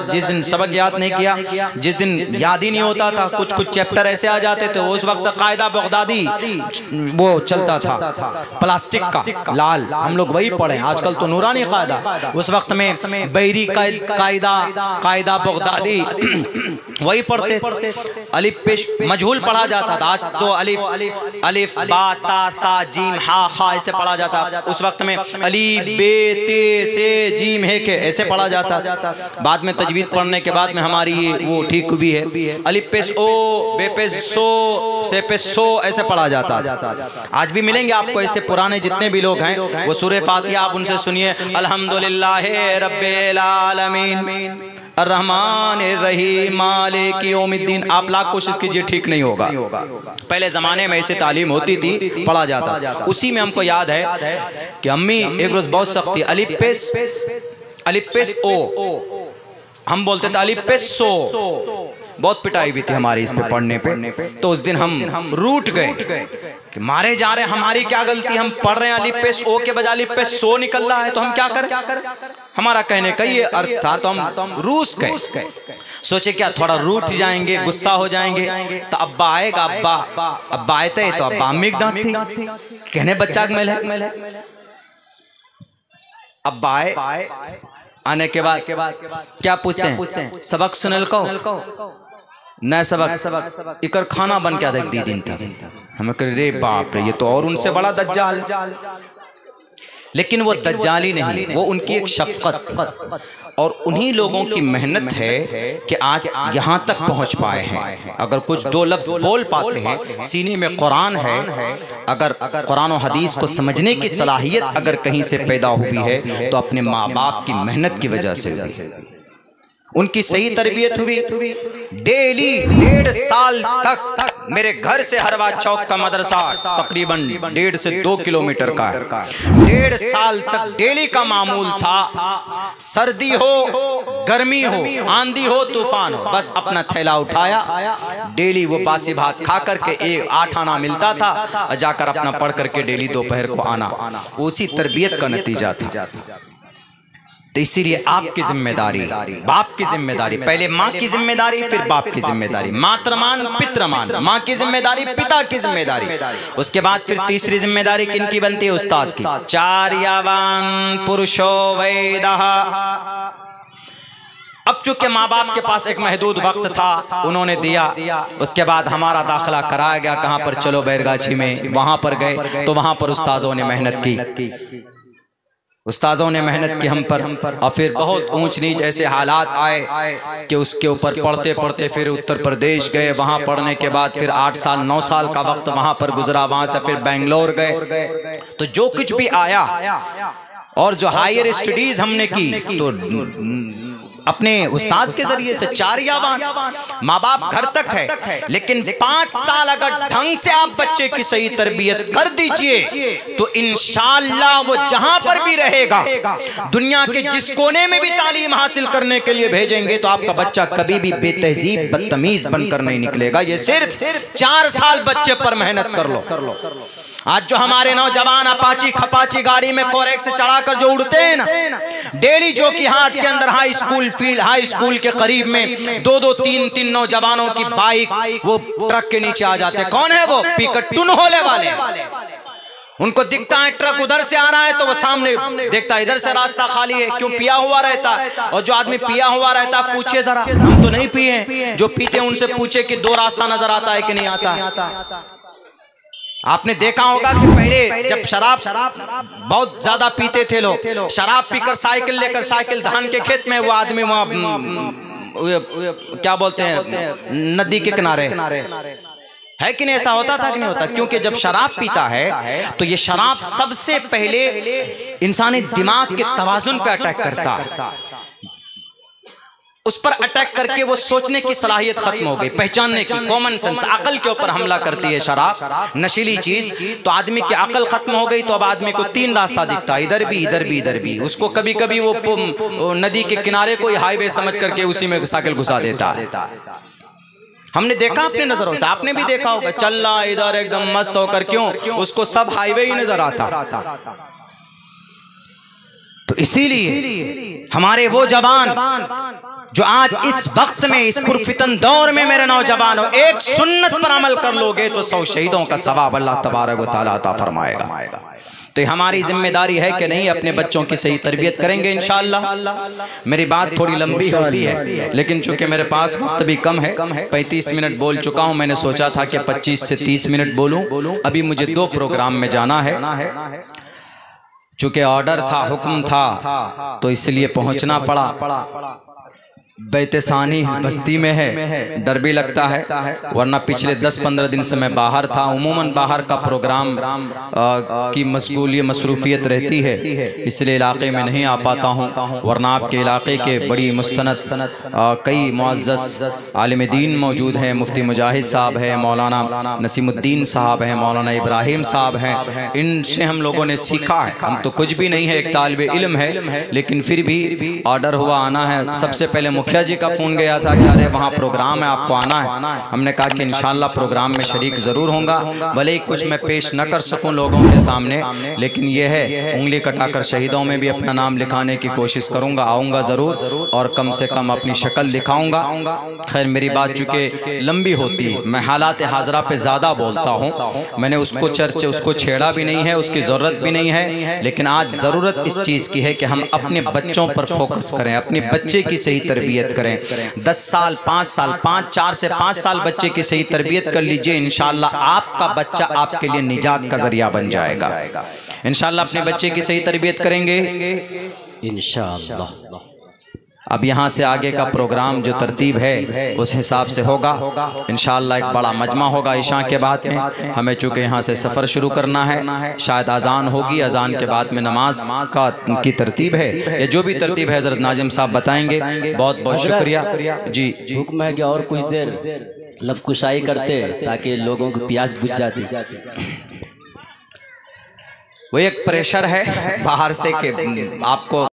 जिस दिन सबक याद नहीं किया, जिस दिन याद ही नहीं होता था, कुछ कुछ चैप्टर ऐसे आ जाते थे। उस वक्त कायदा बगदादी वो चलता था, प्लास्टिक का लाल, हम लोग वही पढ़े। आजकल तो नूरानी कायदा, उस वक्त में बहरी कायदा बगदादी वही पढ़ते थे। अलिफ पेश मजहूल पढ़ा जाता था। आज तो अलिफ बा ता सा जीम हा खा ऐसे पढ़ा जाता। उस वक्त में अली बे ते से जीम है के ऐसे पढ़ा जाता। बाद में तजवीद पढ़ने के बाद में हमारी ये वो ठीक हुई है। अलिफ पेश ओ, बे पेश सो, से पेश सो ऐसे पढ़ा जाता। आज भी मिलेंगे आपको ऐसे पुराने जितने भी लोग हैं, वो सूरह फातिहा आप उनसे सुनिए, अल्हम्दुलिल्लाह रब्बिल आलमीन अर्रहमान अर्रहीम मालिक यौमिद्दीन। आप लाख कोशिश कीजिए, ठीक नहीं होगा। पहले ज़माने में ऐसे तालीम होती थी, पढ़ा जाता। उसी में हमको याद है कि अम्मी एक रोज़ बहुत सख्ती, अलिफ पेश ओ, हम बोलते थे अलिफ पेश सो। बहुत पिटाई भी थी हमारी इस पे पढ़ने पे। तो उस दिन हम रूठ गए कि मारे जा रहे, हमारी क्या गलती, हम पढ़ रहे हैं अलिफ पेश ओ के बजाय अलिफ पेश सो निकल रहा है, तो हम क्या करें। हमारा कहने का ये अर्थ था, तो हम रूस गए। सोचे क्या थोड़ा रूठ जाएंगे, गुस्सा हो जाएंगे। तो अब्बा आएगा, अब्बा आए थे तो अब्बा अम्मी डांटती, कहने बच्चा मेल है। अब्बा आए, आने के बाद क्या पूछते हैं, सबक सुनल को न सबक इकर खाना बन क्या देख दी दिन तक। हमें कह रे बाप रे, ये तो और उनसे बड़ा दज्जाल। लेकिन वो दज्जाली नहीं, वो उनकी एक शफकत और उन्हीं लोगों की मेहनत है कि आज यहाँ तक पहुँच पाए हैं। अगर कुछ दो लफ्ज़ बोल पाते हैं, सीने में कुरान है, अगर कुरान और हदीस को समझने की सलाहियत अगर कहीं से पैदा हुई है तो अपने माँ बाप की मेहनत की वजह से हुई, उनकी सही तरबियत हुई। डेली 1.5 साल तक मेरे घर से हरवा चौक का मदरसा तकरीबन 1.5 से 2 किलोमीटर का है। 1.5 साल तक डेली का मामूल था। सर्दी हो, गर्मी हो, आंधी हो, तूफान हो, बस अपना थैला उठाया, डेली वो बासी भात खा करके 8 आना मिलता था और जाकर अपना पढ़ करके डेली दोपहर को आना। उसी तरबियत का नतीजा था। तो इसीलिए आपकी जिम्मेदारी, बाप की जिम्मेदारी, पहले माँ की जिम्मेदारी, फिर बाप की जिम्मेदारी, मातृमान पितृमान, माँ की जिम्मेदारी, पिता की जिम्मेदारी, उसके बाद फिर तीसरी जिम्मेदारी किनकी बनती है, उस्ताद की। चार्यवान पुरुषो वैदः। अब चूंकि माँ बाप के पास एक महदूद वक्त था, उन्होंने दिया। उसके बाद हमारा दाखिला कराया गया, कहाँ पर, चलो बैरगाछी में, वहां पर गए तो वहां पर उस्ताजों ने मेहनत की, उस्ताजों ने मेहनत की हम पर। और फिर बहुत ऊंच नीच ऐसे हालात आए कि उसके ऊपर पढ़ते पढ़ते फिर उत्तर प्रदेश गए। वहाँ पढ़ने के बाद फिर 8 साल 9 साल का वक्त वहाँ पर गुजरा। वहाँ से फिर बेंगलोर गए। तो जो कुछ भी आया और जो हायर स्टडीज हमने की तो अपने उस्ताद के जरिए से। चार्यवान, माँ बाप घर तक है, लेकिन 5 साल अगर ढंग से आप बच्चे की सही तरबियत कर दीजिए तो इंशाअल्लाह वो जहां पर भी रहेगा, दुनिया के जिस कोने में भी तालीम हासिल करने के लिए भेजेंगे तो आपका बच्चा कभी भी बेतहजीब बदतमीज बनकर नहीं निकलेगा। ये सिर्फ 4 साल बच्चे पर मेहनत कर लो। आज जो हमारे नौजवान अपाची खपाची गाड़ी में कोरेक से चढ़ाकर जो उड़ते हैं ना, डेली जो कि हाट के अंदर हाई स्कूल के करीब में 2-2 3-3 नौजवानों की बाइक वो ट्रक के नीचे आ जाते। कौन है वो? पिकटुन होले वाले। उनको दिखता है ट्रक उधर से आ रहा है तो वो सामने देखता है इधर से रास्ता खाली है, क्यों, पिया हुआ रहता है। और जो आदमी पिया हुआ रहता है, पूछिए जरा, हम तो नहीं पिए, जो पीते उनसे पूछे कि 2 रास्ता नजर आता है कि नहीं आता। आपने देखा होगा कि पहले जब शराब बहुत ज्यादा पीते थे लोग, शराब पीकर साइकिल लेकर साइकिल धान के खेत में वो आदमी वहाँ क्या बोलते हैं, नदी के किनारे है कि नहीं, ऐसा होता था कि नहीं होता? क्योंकि जब शराब पीता है तो ये शराब सबसे पहले इंसानी दिमाग के तवाजुन पे अटैक करता है, उस पर अटैक करके वो सोचने की सलाहियत खत्म हो गई, पहचानने की, कॉमन सेंस, अकल के ऊपर हमला करती है शराब, नशीली चीज। तो आदमी की अकल खत्म हो गई तो अब आदमी को 3 रास्ता दिखता है, इधर भी इधर भी इधर भी। उसको कभी कभी वो नदी के किनारे को हाईवे समझ करके उसी में साइकिल घुसा देता है। हमने देखा अपने नजरों से, आपने भी देखा होगा, चलना इधर एकदम मस्त होकर, क्यों, उसको सब हाईवे ही नजर आता। तो इसीलिए हमारे वो जवान जो आज इस वक्त में इस पुरफितन दौर में मेरे नौजवान हो, एक सुन्नत पर अमल कर लोगे तो 100 शहीदों का सवाब अल्लाह तबारक व तआला अता फरमाएगा। तो हमारी जिम्मेदारी है कि नहीं, अपने बच्चों की सही तरबियत करेंगे इंशाअल्लाह। मेरी बात थोड़ी लंबी होती है, लेकिन चूंकि मेरे पास वक्त भी कम है, 35 मिनट बोल चुका हूं। मैंने सोचा था कि 25 से 30 मिनट बोलूं। अभी मुझे 2 प्रोग्राम में जाना है, चूंकि ऑर्डर था, हुक्म था, तो इसलिए पहुंचना पड़ा। बैतसानी बस्ती में है, डर भी लगता है, वरना पिछले 10-15 दिन से मैं बाहर था। उमूमन बाहर का प्रोग्राम की मसरूफियत रहती है, इसलिए इलाके में नहीं आ पाता हूँ। वरना आपके इलाके के बड़ी मुस्तनद कई मुअज़्ज़ज़ आलिम दीन मौजूद हैं। मुफ्ती मुजाहिद साहब हैं, मौलाना नसीमुद्दीन साहब हैं, मौलाना इब्राहिम साहब हैं। इनसे हम लोगों ने सीखा है। हम तो कुछ भी नहीं है, एक तालिब इल्म है, लेकिन फिर भी ऑर्डर हुआ, आना है। सबसे पहले मुखिया जी का फोन गया था कि अरे वहाँ प्रोग्राम है, आपको आना है। हमने कहा कि इंशाल्लाह प्रोग्राम में शरीक जरूर होऊंगा, भले ही कुछ मैं पेश न कर सकूं लोगों के सामने, लेकिन यह है उंगली कटाकर शहीदों में भी अपना नाम लिखाने की कोशिश करूंगा। आऊँगा ज़रूर और कम से कम अपनी शक्ल दिखाऊंगा। खैर मेरी बात चूँकि लंबी होती है, मैं हालात हाजरा पे ज़्यादा बोलता हूँ। मैंने उसको छेड़ा भी नहीं है, उसकी ज़रूरत भी नहीं है, लेकिन आज ज़रूरत इस चीज़ की है कि हम अपने बच्चों पर फोकस करें, अपने बच्चे की सही तरबियत करें। 10 साल 5 साल 4 से 5 साल बच्चे की सही तरबियत कर लीजिए, इंशाअल्लाह आपका बच्चा आपके लिए निजात का जरिया बन जाएगा। इंशाअल्लाह अपने बच्चे की सही तरबियत करेंगे इंशाअल्लाह। अब यहाँ से आगे का प्रोग्राम जो तरतीब है उस हिसाब से होगा इंशाअल्लाह। एक बड़ा मजमा होगा इशा के बाद में। हमें चूँकि यहाँ से सफ़र शुरू करना है, शायद अजान होगी, अजान के बाद में नमाज का की तरतीब है, या जो भी तरतीब है हज़रत नाजिम साहब बताएंगे। बहुत बहुत शुक्रिया जी। हुक्म है कि और कुछ देर लबकुशाई करते ताकि लोगों की प्यास बुझ जाती। वो एक प्रेशर है बाहर से कि आपको